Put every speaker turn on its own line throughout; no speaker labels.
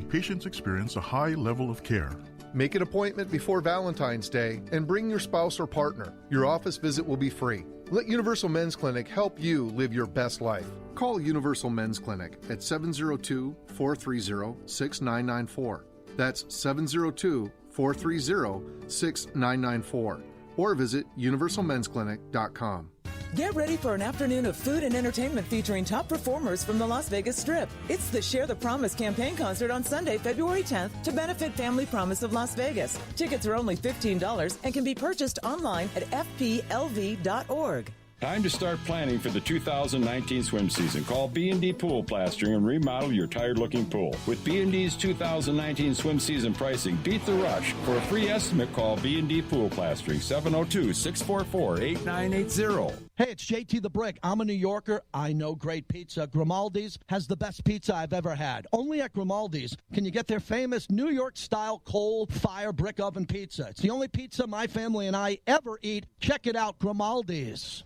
patients experience a high level of care.
Make an appointment before Valentine's Day and bring your spouse or partner. Your office visit will be free. Let Universal Men's Clinic help you live your best life. Call Universal Men's Clinic at 702-430-6994. That's 702-430-6994. Or visit universalmensclinic.com.
Get ready for an afternoon of food and entertainment featuring top performers from the Las Vegas Strip. It's the Share the Promise campaign concert on Sunday, February 10th to benefit Family Promise of Las Vegas. Tickets are only $15 and can be purchased online at fplv.org.
Time to start planning for the 2019 swim season. Call B&D Pool Plastering and remodel your tired-looking pool. With B&D's 2019 swim season pricing, beat the rush. For a free estimate, call B&D Pool Plastering, 702-644-8980.
Hey, it's JT the Brick. I'm a New Yorker. I know great pizza. Grimaldi's has the best pizza I've ever had. Only at Grimaldi's can you get their famous New York-style coal-fire brick oven pizza. It's the only pizza my family and I ever eat. Check it out, Grimaldi's.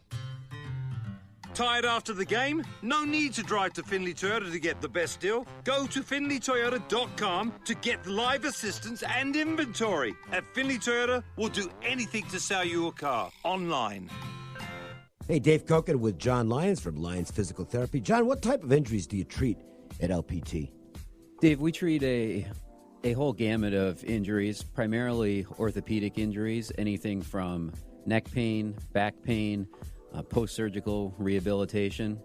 Tired after the game? No need to drive to Finley Toyota to get the best deal. Go to FinleyToyota.com to get live assistance and inventory. At Finley Toyota, we'll do anything to sell you a car online.
Hey, Dave Koken with John Lyons from Lyons Physical Therapy. John, what type of injuries do you treat at LPT?
Dave, we treat a whole gamut of injuries, primarily orthopedic injuries, anything from neck pain, back pain, post-surgical rehabilitation.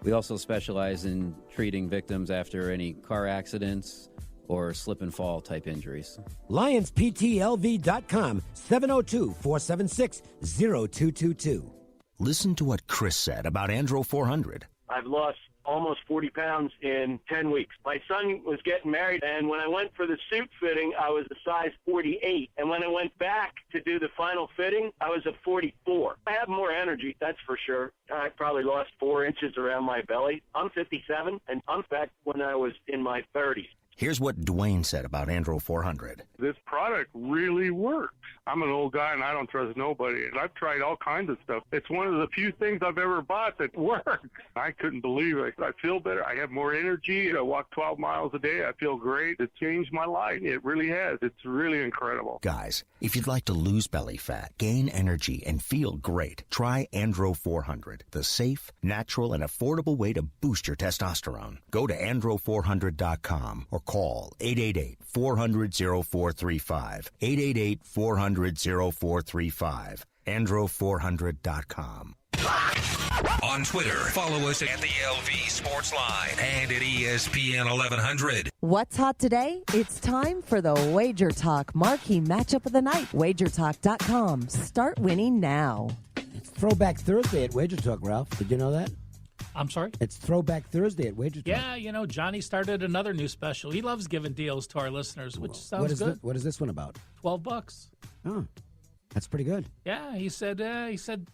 We also specialize in treating victims after any car accidents or slip and fall type injuries.
LionsPTLV.com, 702-476-0222.
Listen to what Chris said about Andro 400.
I've lost almost 40 pounds in 10 weeks. My son was getting married, and when I went for the suit fitting, I was a size 48. And when I went back to do the final fitting, I was a 44. I have more energy, that's for sure. I probably lost 4 inches around my belly. I'm 57, and I'm back when I was in my 30s.
Here's what Dwayne said about Andro 400.
This product really works. I'm an old guy and I don't trust nobody. And I've tried all kinds of stuff. It's one of the few things I've ever bought that works. I couldn't believe it. I feel better. I have more energy. I walk 12 miles a day. I feel great. It changed my life. It really has. It's really incredible.
Guys, if you'd like to lose belly fat, gain energy, and feel great, try Andro 400, the safe, natural, and affordable way to boost your testosterone. Go to andro400.com or call 888-400-0435, 888-400-0435, andro400.com.
On Twitter, follow us at the LV Sports Line and at ESPN 1100.
What's hot today? It's time for the Wager Talk marquee matchup of the night. WagerTalk.com. Start winning now.
It's Throwback Thursday at Wager Talk, Ralph. Did you know that?
I'm sorry?
It's Throwback Thursday at Wager Talk.
Yeah, you know, Johnny started another new special. He loves giving deals to our listeners, which sounds good.
What is this one about?
$12.
Oh, that's pretty good.
Yeah, he said,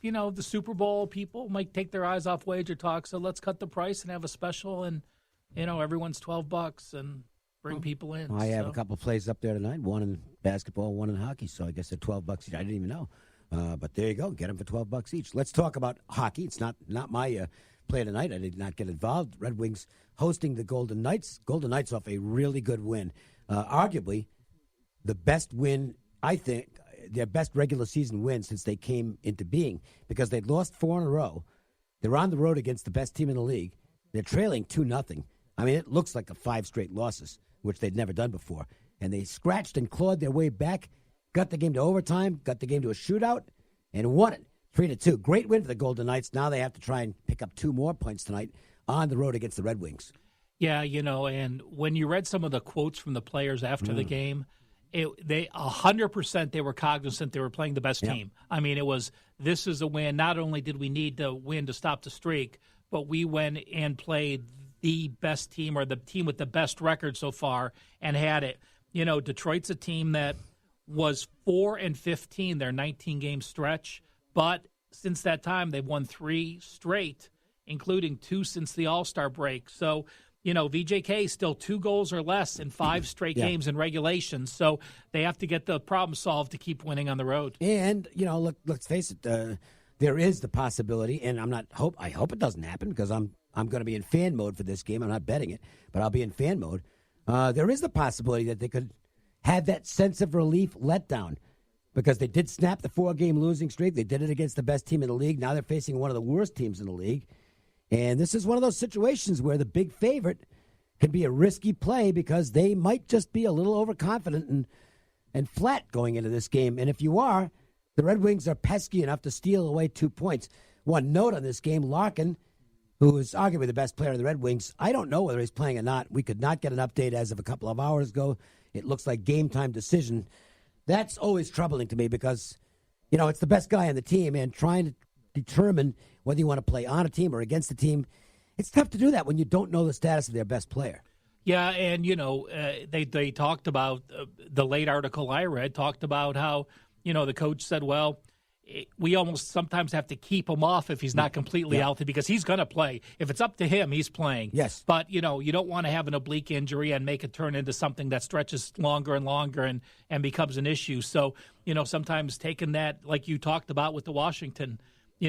you know, the Super Bowl people might take their eyes off Wager Talk, so let's cut the price and have a special, and, you know, everyone's $12 and bring people in.
I have a couple plays up there tonight, one in basketball, one in hockey, so I guess they're $12 each. I didn't even know. But there you go. Get them for $12 each. Let's talk about hockey. It's not my play tonight. I did not get involved. Red Wings hosting the Golden Knights. Golden Knights off a really good win. Arguably the best win, I think, their best regular season win since they came into being, because they'd lost 4 in a row. They're on the road against the best team in the league. They're trailing 2-0. I mean, it looks like 5 straight losses, which they'd never done before. And they scratched and clawed their way back, got the game to overtime, got the game to a shootout, and won it 3-2. Great win for the Golden Knights. Now they have to try and pick up 2 more points tonight on the road against the Red Wings.
Yeah, you know, and when you read some of the quotes from the players after the game, they 100% they were cognizant they were playing the best team. I mean, this is a win. Not only did we need to win to stop the streak, but we went and played the best team, or the team with the best record so far, and had it. You know, Detroit's a team that was 4-15 their 19-game stretch, but since that time they've won 3 straight, including 2 since the All-Star break. So, you know, VJK is still 2 goals or less in 5 straight games in regulation. So they have to get the problem solved to keep winning on the road.
And, you know, let's face it, there is the possibility, and I hope it doesn't happen, because I'm going to be in fan mode for this game. I'm not betting it, but I'll be in fan mode there is the possibility that they could have that sense of relief letdown because they did snap the 4-game losing streak. They did it against the best team in the league. Now they're facing one of the worst teams in the league. And this is one of those situations where the big favorite can be a risky play because they might just be a little overconfident and flat going into this game. And if you are, the Red Wings are pesky enough to steal away 2 points. One note on this game, Larkin, who is arguably the best player of the Red Wings, I don't know whether he's playing or not. We could not get an update as of a couple of hours ago. It looks like game time decision. That's always troubling to me because, it's the best guy on the team, and trying to determine whether you want to play on a team or against a team, it's tough to do that when you don't know the status of their best player.
Yeah, and, they talked about, the late article I read talked about how, the coach said, well, we almost sometimes have to keep him off if he's not completely healthy because he's going to play. If it's up to him, he's playing.
Yes.
But, you don't want to have an oblique injury and make it turn into something that stretches longer and longer and becomes an issue. So, sometimes taking that, like you talked about with the Washington,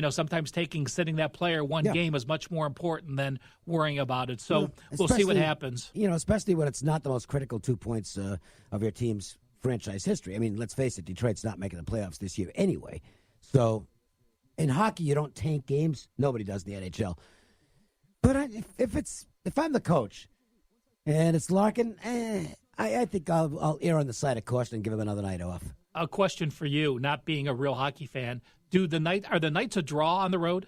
sometimes sitting that player one game is much more important than worrying about it. So we'll see what happens.
Especially when it's not the most critical 2 points of your team's franchise history. I mean, let's face it, Detroit's not making the playoffs this year anyway. So in hockey, you don't tank games. Nobody does in the NHL. But if I'm the coach and it's Larkin, I think I'll err on the side of caution and give him another night off.
A question for you, not being a real hockey fan. Are the Knights a draw on the road?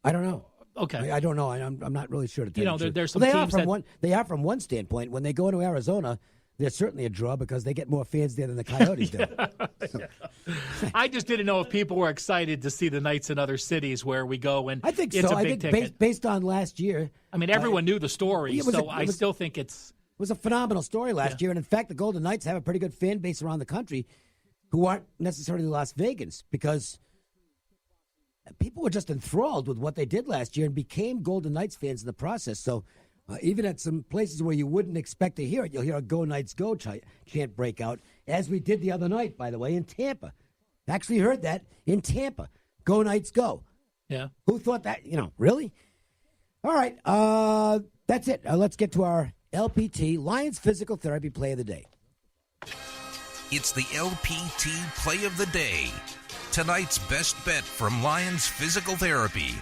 I don't know.
Okay.
I don't know. I'm not really sure to tell you.
There's some teams
they are from one standpoint. When they go into Arizona, they're certainly a draw because they get more fans there than the Coyotes do.
I just didn't know if people were excited to see the Knights in other cities where we go and
I think
it's
so.
a big ticket.
Based on last year.
I mean, everyone knew the story, I still think it's...
It was a phenomenal story last year. And in fact, the Golden Knights have a pretty good fan base around the country who aren't necessarily Las Vegans because people were just enthralled with what they did last year and became Golden Knights fans in the process. So even at some places where you wouldn't expect to hear it, you'll hear a Go Knights Go chant break out, as we did the other night, by the way, in Tampa. Actually heard that in Tampa. Go Knights Go.
Yeah.
Who thought that? Really? All right. That's it. Let's get to our LPT, Lions Physical Therapy Play of the Day.
It's the LPT Play of the Day. Tonight's best bet from Lions Physical Therapy.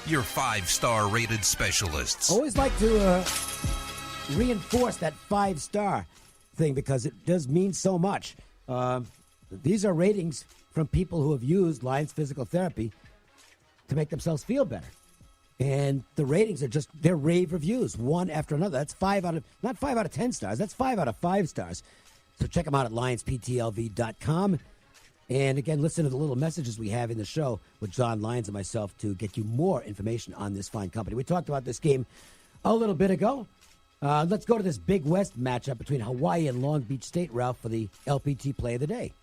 Your 5-star rated specialists.
Always like to reinforce that 5-star thing because it does mean so much. These are ratings from people who have used Lions Physical Therapy to make themselves feel better. And the ratings are they're rave reviews, one after another. That's not 5 out of 10 stars. That's 5 out of 5 stars. So check them out at LionsPTLV.com. And again, listen to the little messages we have in the show with John Lyons and myself to get you more information on this fine company. We talked about this game a little bit ago. Let's go to this Big West matchup between Hawaii and Long Beach State, Ralph, for the LPT Play of the Day.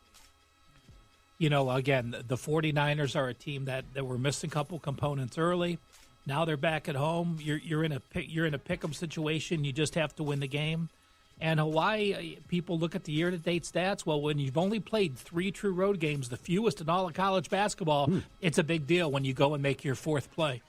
Again, the 49ers are a team that were missing a couple components early. Now they're back at home. You're in a pick'em situation. You just have to win the game. And Hawaii, people look at the year-to-date stats. Well, when you've only played 3 true road games, the fewest in all of college basketball, it's a big deal when you go and make your 4th play,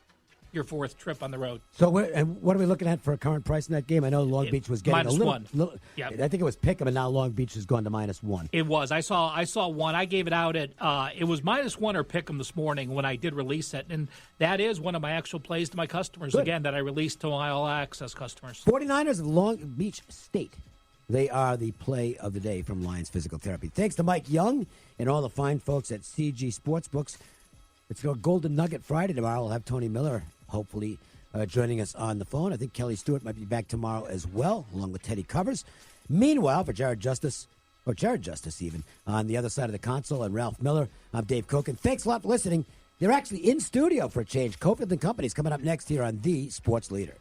your 4th trip on the road.
So what are we looking at for a current price in that game? I know Long Beach was getting
-1.
Yep. I think it was pick'em, and now Long Beach has gone to -1.
It was. I saw one. I gave it out at it was -1 or pick'em this morning when I did release it, and that is one of my actual plays to my customers.
Good.
Again, that I released to my all access customers.
49ers of Long Beach State. They are the play of the day from Lions Physical Therapy. Thanks to Mike Young and all the fine folks at CG Sportsbooks. It's a Golden Nugget Friday tomorrow. We'll have Tony Miller, hopefully, joining us on the phone. I think Kelly Stewart might be back tomorrow as well, along with Teddy Covers. Meanwhile, for Jared Justice even, on the other side of the console, and Ralph Miller, I'm Dave Koken. Thanks a lot for listening. They're actually in studio for a change. Cofield & Company's coming up next here on The Sports Leader.